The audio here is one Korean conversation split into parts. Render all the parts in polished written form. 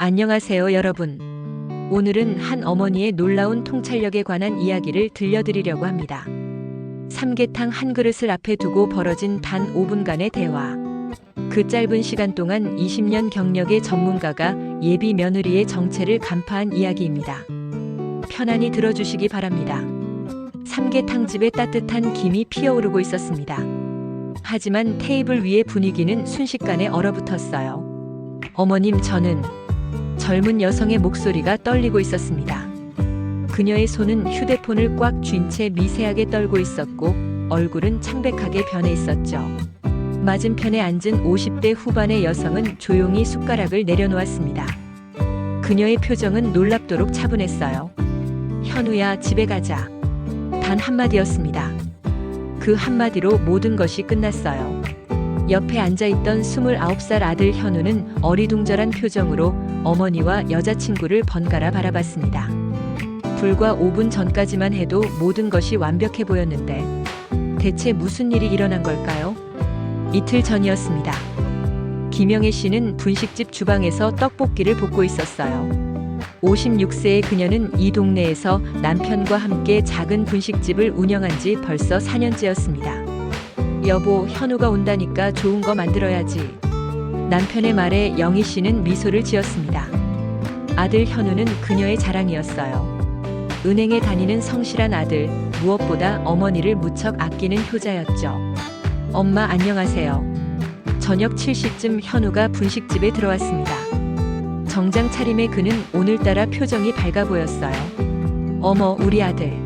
안녕하세요, 여러분. 오늘은 한 어머니의 놀라운 통찰력에 관한 이야기를 들려드리려고 합니다. 삼계탕 한 그릇을 앞에 두고 벌어진 단 5분간의 대화. 그 짧은 시간 동안 20년 경력의 전문가가 예비 며느리의 정체를 간파한 이야기입니다. 편안히 들어주시기 바랍니다. 삼계탕집에 따뜻한 김이 피어오르고 있었습니다. 하지만 테이블 위의 분위기는 순식간에 얼어붙었어요. 어머님, 저는... 젊은 여성의 목소리가 떨리고 있었습니다. 그녀의 손은 휴대폰을 꽉 쥔 채 미세하게 떨고 있었고 얼굴은 창백하게 변해 있었죠. 맞은편에 앉은 50대 후반의 여성은 조용히 숟가락을 내려놓았습니다. 그녀의 표정은 놀랍도록 차분했어요. 현우야, 집에 가자. 단 한마디였습니다. 그 한마디로 모든 것이 끝났어요. 옆에 앉아있던 29살 아들 현우는 어리둥절한 표정으로 어머니와 여자친구를 번갈아 바라봤습니다. 불과 5분 전까지만 해도 모든 것이 완벽해 보였는데 대체 무슨 일이 일어난 걸까요? 이틀 전이었습니다. 김영애 씨는 분식집 주방에서 떡볶이를 볶고 있었어요. 56세의 그녀는 이 동네에서 남편과 함께 작은 분식집을 운영한 지 벌써 4년째였습니다. 여보, 현우가 온다니까 좋은 거 만들어야지. 남편의 말에 영희 씨는 미소를 지었습니다. 아들 현우는 그녀의 자랑이었어요. 은행에 다니는 성실한 아들, 무엇보다 어머니를 무척 아끼는 효자였죠. 엄마, 안녕하세요. 저녁 7시쯤 현우가 분식집에 들어왔습니다. 정장 차림의 그는 오늘따라 표정이 밝아 보였어요. 어머, 우리 아들.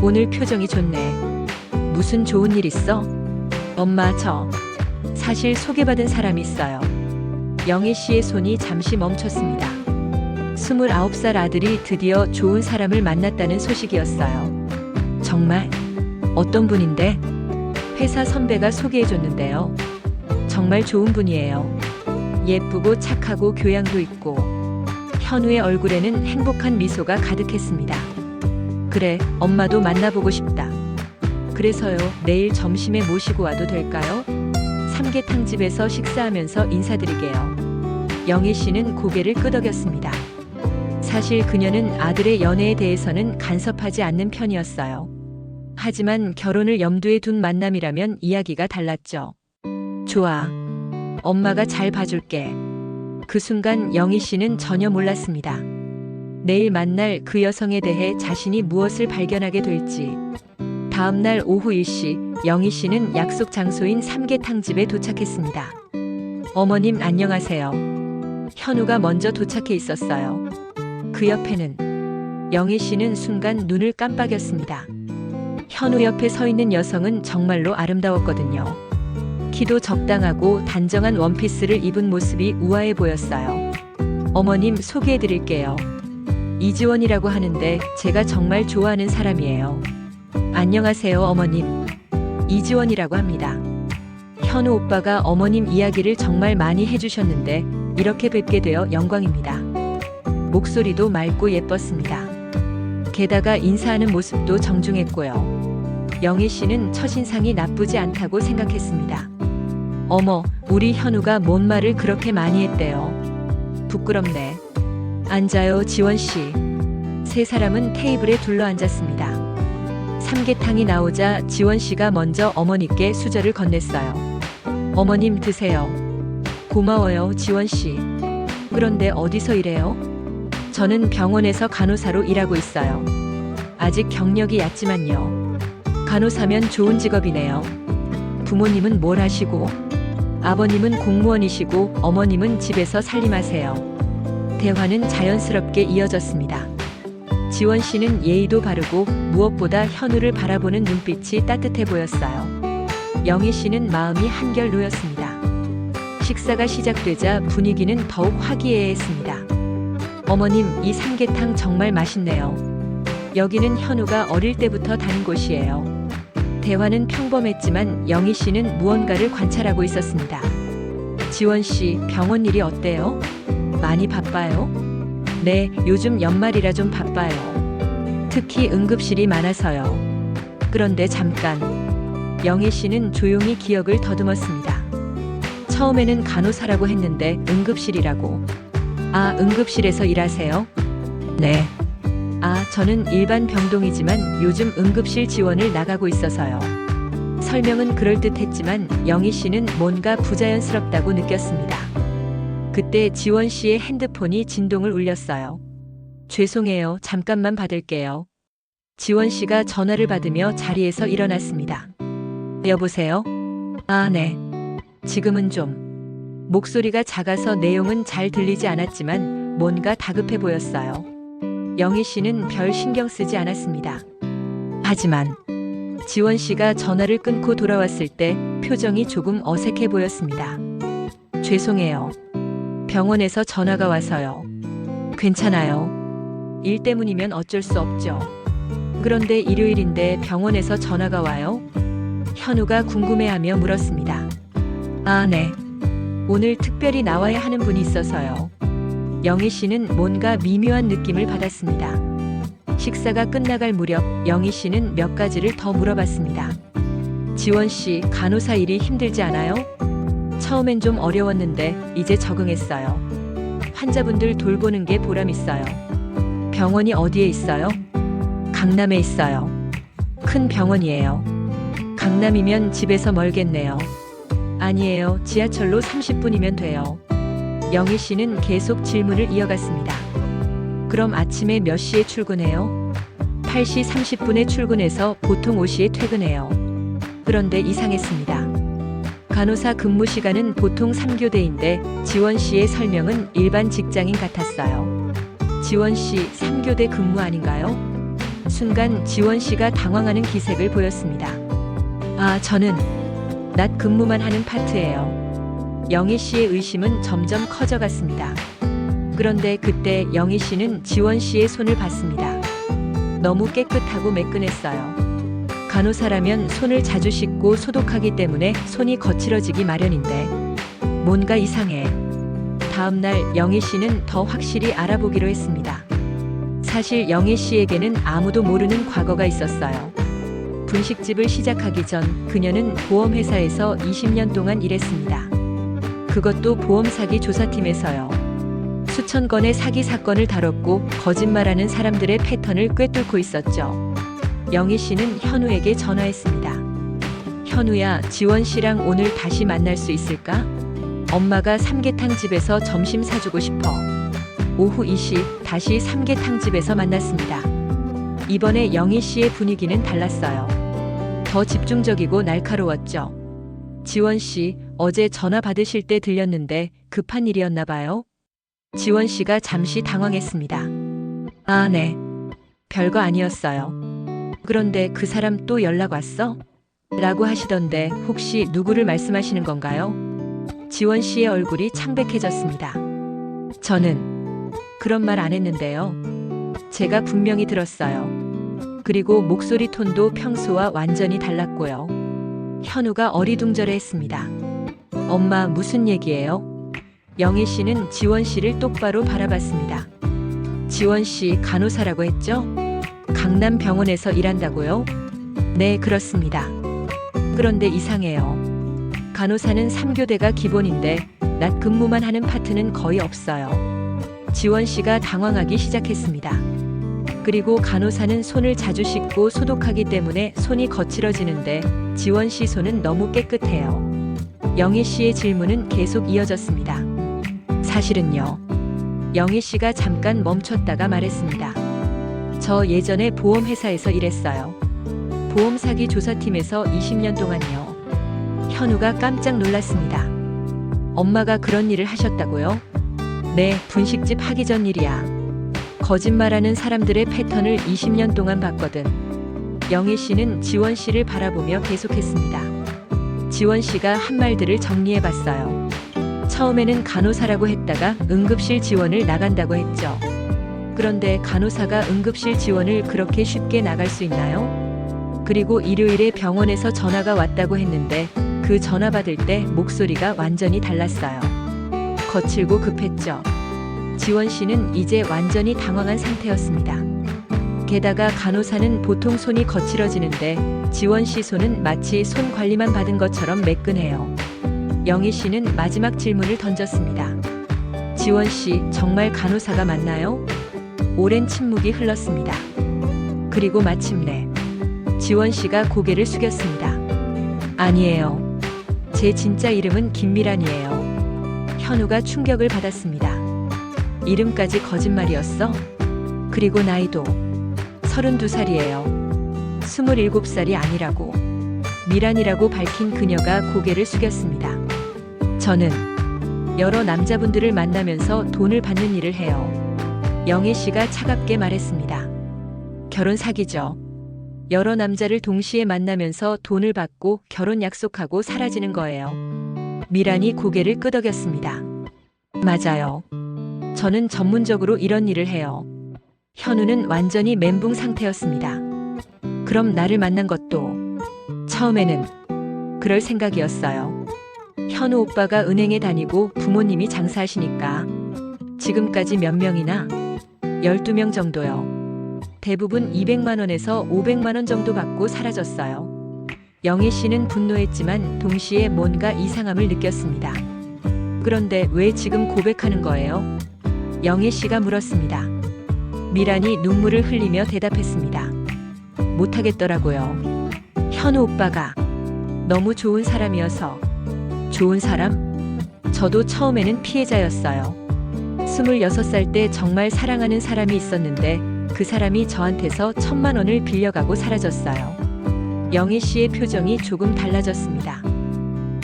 오늘 표정이 좋네. 무슨 좋은 일 있어? 엄마, 사실 소개받은 사람이 있어요. 영희 씨의 손이 잠시 멈췄습니다. 29살 아들이 드디어 좋은 사람을 만났다는 소식이었어요. 정말? 어떤 분인데? 회사 선배가 소개해줬는데요. 정말 좋은 분이에요. 예쁘고 착하고 교양도 있고. 현우의 얼굴에는 행복한 미소가 가득했습니다. 그래, 엄마도 만나보고 싶다. 그래서요, 내일 점심에 모시고 와도 될까요? 삼계탕집에서 식사하면서 인사드리게요. 영희 씨는 고개를 끄덕였습니다. 사실 그녀는 아들의 연애에 대해서는 간섭하지 않는 편이었어요. 하지만 결혼을 염두에 둔 만남이라면 이야기가 달랐죠. 좋아. 엄마가 잘 봐줄게. 그 순간 영희 씨는 전혀 몰랐습니다. 내일 만날 그 여성에 대해 자신이 무엇을 발견하게 될지. 다음 날 오후 1시, 영희 씨는 약속 장소인 삼계탕집에 도착했습니다. 어머님, 안녕하세요. 현우가 먼저 도착해 있었어요. 그 옆에는 영희 씨는 순간 눈을 깜빡였습니다. 현우 옆에 서 있는 여성은 정말로 아름다웠거든요. 키도 적당하고 단정한 원피스를 입은 모습이 우아해 보였어요. 어머님, 소개해드릴게요. 이지원이라고 하는데 제가 정말 좋아하는 사람이에요. 안녕하세요, 어머님. 이지원이라고 합니다. 현우 오빠가 어머님 이야기를 정말 많이 해주셨는데 이렇게 뵙게 되어 영광입니다. 목소리도 맑고 예뻤습니다. 게다가 인사하는 모습도 정중했고요. 영희 씨는 첫인상이 나쁘지 않다고 생각했습니다. 어머, 우리 현우가 뭔 말을 그렇게 많이 했대요. 부끄럽네. 앉아요, 지원 씨. 세 사람은 테이블에 둘러앉았습니다. 삼계탕이 나오자 지원 씨가 먼저 어머니께 수저를 건넸어요. 어머님, 드세요. 고마워요, 지원 씨. 그런데 어디서 일해요? 저는 병원에서 간호사로 일하고 있어요. 아직 경력이 얕지만요. 간호사면 좋은 직업이네요. 부모님은 뭘 하시고? 아버님은 공무원이시고 어머님은 집에서 살림하세요. 대화는 자연스럽게 이어졌습니다. 지원 씨는 예의도 바르고 무엇보다 현우를 바라보는 눈빛이 따뜻해 보였어요. 영희 씨는 마음이 한결 놓였습니다. 식사가 시작되자 분위기는 더욱 화기애애했습니다. 어머님, 이 삼계탕 정말 맛있네요. 여기는 현우가 어릴 때부터 다닌 곳이에요. 대화는 평범했지만 영희 씨는 무언가를 관찰하고 있었습니다. 지원 씨, 병원 일이 어때요? 많이 바빠요? 네, 요즘 연말이라 좀 바빠요. 특히 응급실이 많아서요. 그런데 잠깐. 영희 씨는 조용히 기억을 더듬었습니다. 처음에는 간호사라고 했는데 응급실이라고. 아, 응급실에서 일하세요? 네. 아, 저는 일반 병동이지만 요즘 응급실 지원을 나가고 있어서요. 설명은 그럴듯했지만 영희 씨는 뭔가 부자연스럽다고 느꼈습니다. 그때 지원 씨의 핸드폰이 진동을 울렸어요. 죄송해요. 잠깐만 받을게요. 지원 씨가 전화를 받으며 자리에서 일어났습니다. 여보세요? 아, 네. 지금은 좀. 목소리가 작아서 내용은 잘 들리지 않았지만 뭔가 다급해 보였어요. 영희 씨는 별 신경 쓰지 않았습니다. 하지만 지원 씨가 전화를 끊고 돌아왔을 때 표정이 조금 어색해 보였습니다. 죄송해요. 병원에서 전화가 와서요. 괜찮아요. 일 때문이면 어쩔 수 없죠. 그런데 일요일인데 병원에서 전화가 와요? 현우가 궁금해하며 물었습니다. 아, 네. 오늘 특별히 나와야 하는 분이 있어서요. 영희 씨는 뭔가 미묘한 느낌을 받았습니다. 식사가 끝나갈 무렵 영희 씨는 몇 가지를 더 물어봤습니다. 지원 씨, 간호사 일이 힘들지 않아요? 처음엔 좀 어려웠는데 이제 적응했어요. 환자분들 돌보는 게 보람 있어요. 병원이 어디에 있어요? 강남에 있어요. 큰 병원이에요. 강남이면 집에서 멀겠네요. 아니에요. 지하철로 30분이면 돼요. 영희 씨는 계속 질문을 이어갔습니다. 그럼 아침에 몇 시에 출근해요? 8시 30분에 출근해서 보통 5시에 퇴근해요. 그런데 이상했습니다. 간호사 근무 시간은 보통 3교대인데 지원 씨의 설명은 일반 직장인 같았어요. 지원 씨 3교대 근무 아닌가요? 순간 지원 씨가 당황하는 기색을 보였습니다. 아, 저는 낮 근무만 하는 파트예요. 영희 씨의 의심은 점점 커져갔습니다. 그런데 그때 영희 씨는 지원 씨의 손을 봤습니다. 너무 깨끗하고 매끈했어요. 간호사라면 손을 자주 씻고 소독하기 때문에 손이 거칠어지기 마련인데 뭔가 이상해. 다음날 영희 씨는 더 확실히 알아보기로 했습니다. 사실 영희 씨에게는 아무도 모르는 과거가 있었어요. 분식집을 시작하기 전 그녀는 보험회사에서 20년 동안 일했습니다. 그것도 보험 사기 조사팀에서요. 수천 건의 사기 사건을 다뤘고 거짓말하는 사람들의 패턴을 꿰뚫고 있었죠. 영희 씨는 현우에게 전화했습니다. 현우야, 지원 씨랑 오늘 다시 만날 수 있을까? 엄마가 삼계탕 집에서 점심 사주고 싶어. 오후 2시 다시 삼계탕 집에서 만났습니다. 이번에 영희 씨의 분위기는 달랐어요. 더 집중적이고 날카로웠죠. 지원 씨, 어제 전화 받으실 때 들렸는데 급한 일이었나 봐요? 지원 씨가 잠시 당황했습니다. 아, 네. 별거 아니었어요. 그런데 그 사람 또 연락 왔어? 라고 하시던데 혹시 누구를 말씀하시는 건가요? 지원 씨의 얼굴이 창백해졌습니다. 저는 그런 말 안 했는데요. 제가 분명히 들었어요. 그리고 목소리 톤도 평소와 완전히 달랐고요. 현우가 어리둥절해 했습니다. 엄마, 무슨 얘기예요? 영희 씨는 지원 씨를 똑바로 바라봤습니다. 지원 씨 간호사라고 했죠? 강남 병원에서 일한다고요? 네, 그렇습니다. 그런데 이상해요. 간호사는 3교대가 기본인데 낮 근무만 하는 파트는 거의 없어요. 지원 씨가 당황하기 시작했습니다. 그리고 간호사는 손을 자주 씻고 소독하기 때문에 손이 거칠어지는데 지원 씨 손은 너무 깨끗해요. 영희 씨의 질문은 계속 이어졌습니다. 사실은요. 영희 씨가 잠깐 멈췄다가 말했습니다. 저 예전에 보험회사에서 일했어요. 보험 사기 조사팀에서 20년 동안요. 현우가 깜짝 놀랐습니다. 엄마가 그런 일을 하셨다고요? 네, 분식집 하기 전 일이야. 거짓말하는 사람들의 패턴을 20년 동안 봤거든. 영희 씨는 지원 씨를 바라보며 계속했습니다. 지원 씨가 한 말들을 정리해봤어요. 처음에는 간호사라고 했다가 응급실 지원을 나간다고 했죠. 그런데 간호사가 응급실 지원을 그렇게 쉽게 나갈 수 있나요? 그리고 일요일에 병원에서 전화가 왔다고 했는데 그 전화 받을 때 목소리가 완전히 달랐어요. 거칠고 급했죠. 지원 씨는 이제 완전히 당황한 상태였습니다. 게다가 간호사는 보통 손이 거칠어지는데 지원 씨 손은 마치 손 관리만 받은 것처럼 매끈해요. 영희 씨는 마지막 질문을 던졌습니다. 지원 씨, 정말 간호사가 맞나요? 오랜 침묵이 흘렀습니다. 그리고 마침내 지원 씨가 고개를 숙였습니다. 아니에요. 제 진짜 이름은 김미란이에요. 현우가 충격을 받았습니다. 이름까지 거짓말이었어? 그리고 나이도 32살이에요. 27살이 아니라고. 미란이라고 밝힌 그녀가 고개를 숙였습니다. 저는 여러 남자분들을 만나면서 돈을 받는 일을 해요. 영애 씨가 차갑게 말했습니다. 결혼 사기죠. 여러 남자를 동시에 만나면서 돈을 받고 결혼 약속하고 사라지는 거예요. 미란이 고개를 끄덕였습니다. 맞아요. 저는 전문적으로 이런 일을 해요. 현우는 완전히 멘붕 상태였습니다. 그럼 나를 만난 것도 처음에는 그럴 생각이었어요. 현우 오빠가 은행에 다니고 부모님이 장사하시니까. 지금까지 몇 명이나? 12명 정도요. 대부분 200만 원에서 500만 원 정도 받고 사라졌어요. 영애 씨는 분노했지만 동시에 뭔가 이상함을 느꼈습니다. 그런데 왜 지금 고백하는 거예요? 영애 씨가 물었습니다. 미란이 눈물을 흘리며 대답했습니다. 못하겠더라고요. 현우 오빠가 너무 좋은 사람이어서. 좋은 사람? 저도 처음에는 피해자였어요. 26살 때 정말 사랑하는 사람이 있었는데 그 사람이 저한테서 1,000만 원을 빌려가고 사라졌어요. 영애 씨의 표정이 조금 달라졌습니다.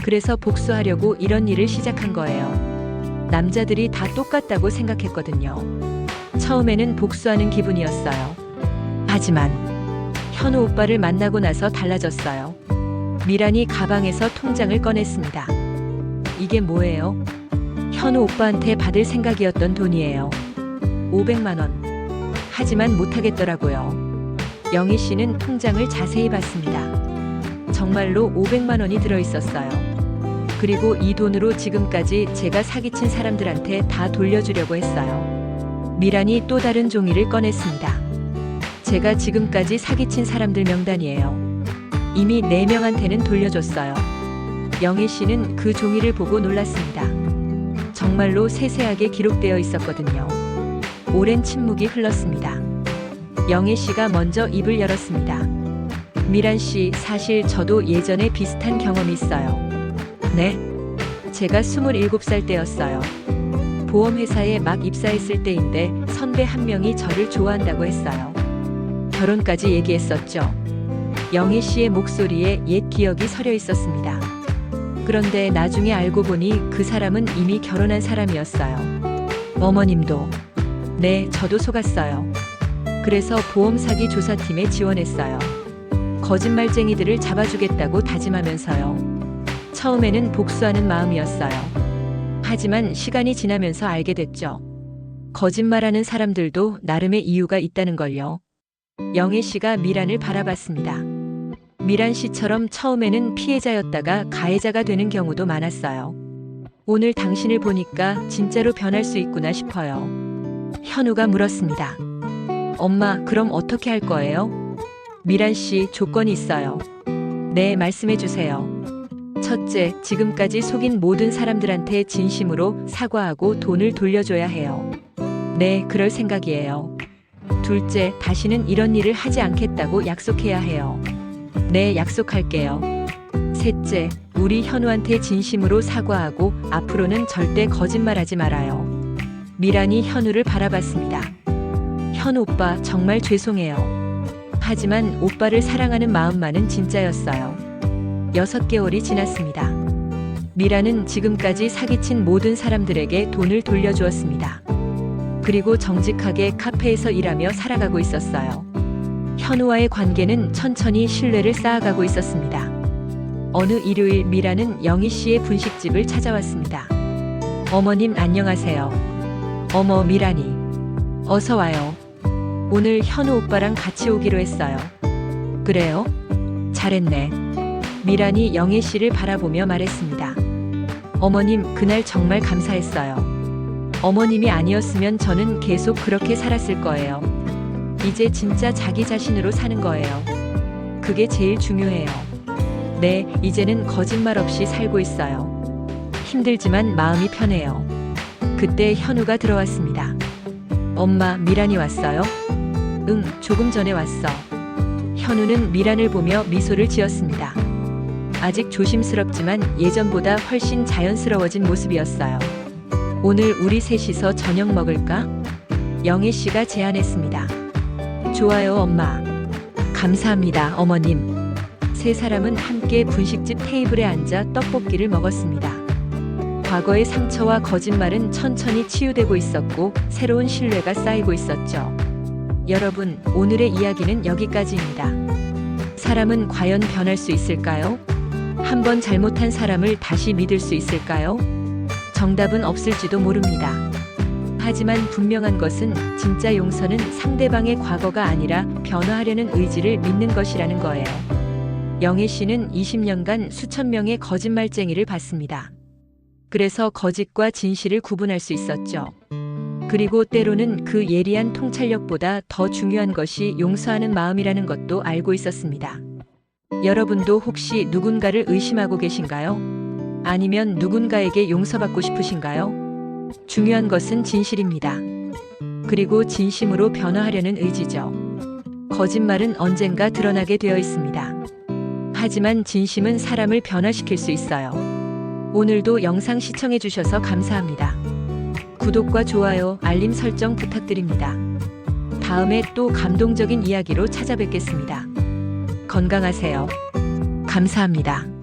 그래서 복수하려고 이런 일을 시작한 거예요. 남자들이 다 똑같다고 생각했거든요. 처음에는 복수하는 기분이었어요. 하지만 현우 오빠를 만나고 나서 달라졌어요. 미란이 가방에서 통장을 꺼냈습니다. 이게 뭐예요? 현우 오빠한테 받을 생각이었던 돈이에요. 500만 원. 하지만 못하겠더라고요. 영희 씨는 통장을 자세히 봤습니다. 정말로 500만 원이 들어있었어요. 그리고 이 돈으로 지금까지 제가 사기친 사람들한테 다 돌려주려고 했어요. 미란이 또 다른 종이를 꺼냈습니다. 제가 지금까지 사기친 사람들 명단이에요. 이미 4명한테는 돌려줬어요. 영희 씨는 그 종이를 보고 놀랐습니다. 정말로 세세하게 기록되어 있었거든요. 오랜 침묵이 흘렀습니다. 영애 씨가 먼저 입을 열었습니다. 미란 씨, 사실 저도 예전에 비슷한 경험이 있어요. 네? 제가 27살 때였어요. 보험회사에 막 입사했을 때인데 선배 한 명이 저를 좋아한다고 했어요. 결혼까지 얘기했었죠. 영애 씨의 목소리에 옛 기억이 서려 있었습니다. 그런데 나중에 알고 보니 그 사람은 이미 결혼한 사람이었어요. 어머님도. 네, 저도 속았어요. 그래서 보험 사기 조사팀에 지원했어요. 거짓말쟁이들을 잡아주겠다고 다짐하면서요. 처음에는 복수하는 마음이었어요. 하지만 시간이 지나면서 알게 됐죠. 거짓말하는 사람들도 나름의 이유가 있다는 걸요. 영애 씨가 미란을 바라봤습니다. 미란 씨처럼 처음에는 피해자였다가 가해자가 되는 경우도 많았어요. 오늘 당신을 보니까 진짜로 변할 수 있구나 싶어요. 현우가 물었습니다. 엄마, 그럼 어떻게 할 거예요? 미란 씨, 조건이 있어요. 네, 말씀해 주세요. 첫째, 지금까지 속인 모든 사람들한테 진심으로 사과하고 돈을 돌려줘야 해요. 네, 그럴 생각이에요. 둘째, 다시는 이런 일을 하지 않겠다고 약속해야 해요. 네, 약속할게요. 셋째, 우리 현우한테 진심으로 사과하고 앞으로는 절대 거짓말하지 말아요. 미란이 현우를 바라봤습니다. 현우 오빠, 정말 죄송해요. 하지만 오빠를 사랑하는 마음만은 진짜였어요. 6개월이 지났습니다. 미란은 지금까지 사기친 모든 사람들에게 돈을 돌려주었습니다. 그리고 정직하게 카페에서 일하며 살아가고 있었어요. 현우와의 관계는 천천히 신뢰를 쌓아가고 있었습니다. 어느 일요일 미란은 영희 씨의 분식집을 찾아왔습니다. 어머님, 안녕하세요. 어머, 미란이. 어서 와요. 오늘 현우 오빠랑 같이 오기로 했어요. 그래요? 잘했네. 미란이 영애 씨를 바라보며 말했습니다. 어머님, 그날 정말 감사했어요. 어머님이 아니었으면 저는 계속 그렇게 살았을 거예요. 이제 진짜 자기 자신으로 사는 거예요. 그게 제일 중요해요. 네, 이제는 거짓말 없이 살고 있어요. 힘들지만 마음이 편해요. 그때 현우가 들어왔습니다. 엄마, 미란이 왔어요? 응, 조금 전에 왔어. 현우는 미란을 보며 미소를 지었습니다. 아직 조심스럽지만 예전보다 훨씬 자연스러워진 모습이었어요. 오늘 우리 셋이서 저녁 먹을까? 영애 씨가 제안했습니다. 좋아요, 엄마. 감사합니다, 어머님. 세 사람은 함께 분식집 테이블에 앉아 떡볶이를 먹었습니다. 과거의 상처와 거짓말은 천천히 치유되고 있었고 새로운 신뢰가 쌓이고 있었죠. 여러분, 오늘의 이야기는 여기까지입니다. 사람은 과연 변할 수 있을까요? 한번 잘못한 사람을 다시 믿을 수 있을까요? 정답은 없을지도 모릅니다. 하지만 분명한 것은 진짜 용서는 상대방의 과거가 아니라 변화하려는 의지를 믿는 것이라는 거예요. 영애 씨는 20년간 수천 명의 거짓말쟁이를 봤습니다. 그래서 거짓과 진실을 구분할 수 있었죠. 그리고 때로는 그 예리한 통찰력보다 더 중요한 것이 용서하는 마음이라는 것도 알고 있었습니다. 여러분도 혹시 누군가를 의심하고 계신가요? 아니면 누군가에게 용서받고 싶으신가요? 중요한 것은 진실입니다. 그리고 진심으로 변화하려는 의지죠. 거짓말은 언젠가 드러나게 되어 있습니다. 하지만 진심은 사람을 변화시킬 수 있어요. 오늘도 영상 시청해 주셔서 감사합니다. 구독과 좋아요, 알림 설정 부탁드립니다. 다음에 또 감동적인 이야기로 찾아뵙겠습니다. 건강하세요. 감사합니다.